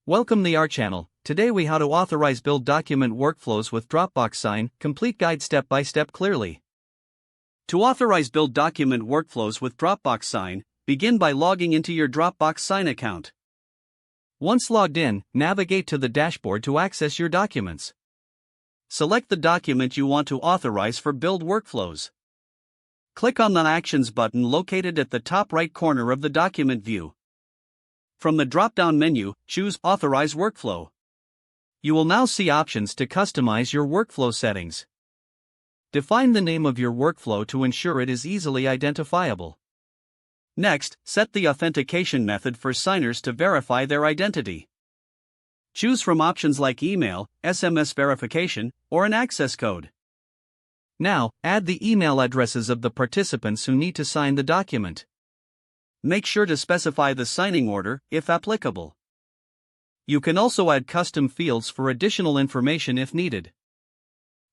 Welcome to our channel. Today we how to authorize build document workflows with Dropbox Sign, complete guide step by step clearly. To authorize build document workflows with Dropbox Sign, begin by logging into your Dropbox Sign account. Once logged in, navigate to the dashboard to access your documents. Select the document you want to authorize for build workflows. Click on the Actions button located at the top right corner of the document view. From the drop-down menu, choose Authorize Workflow. You will now see options to customize your workflow settings. Define the name of your workflow to ensure it is easily identifiable. Next, set the authentication method for signers to verify their identity. Choose from options like email, SMS verification, or an access code. Now, add the email addresses of the participants who need to sign the document. Make sure to specify the signing order, if applicable. You can also add custom fields for additional information if needed.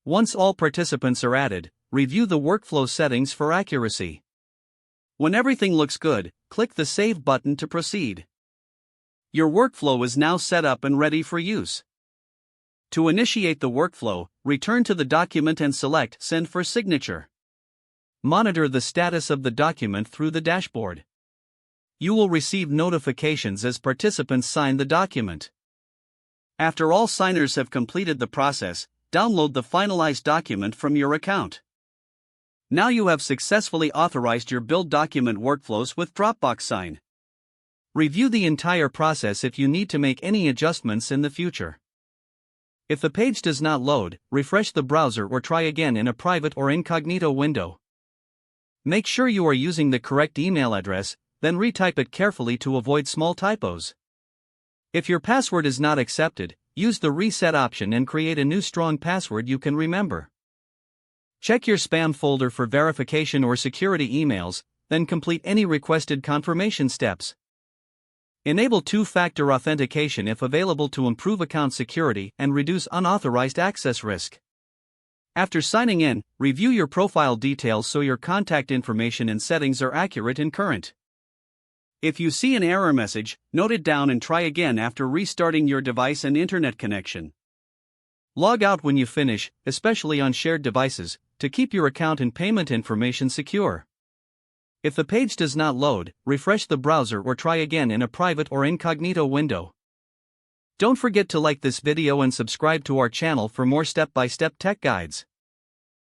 Once all participants are added, review the workflow settings for accuracy. When everything looks good, click the Save button to proceed. Your workflow is now set up and ready for use. To initiate the workflow, return to the document and select Send for signature. Monitor the status of the document through the dashboard. You will receive notifications as participants sign the document. After all signers have completed the process, download the finalized document from your account. Now you have successfully authorized your build document workflows with Dropbox Sign. Review the entire process if you need to make any adjustments in the future. If the page does not load, refresh the browser or try again in a private or incognito window. Make sure you are using the correct email address, then retype it carefully to avoid small typos. If your password is not accepted, use the reset option and create a new strong password you can remember. Check your spam folder for verification or security emails, then complete any requested confirmation steps. Enable two-factor authentication if available to improve account security and reduce unauthorized access risk. After signing in, review your profile details so your contact information and settings are accurate and current. If you see an error message, note it down and try again after restarting your device and internet connection. Log out when you finish, especially on shared devices, to keep your account and payment information secure. If the page does not load, refresh the browser or try again in a private or incognito window. Don't forget to like this video and subscribe to our channel for more step-by-step tech guides.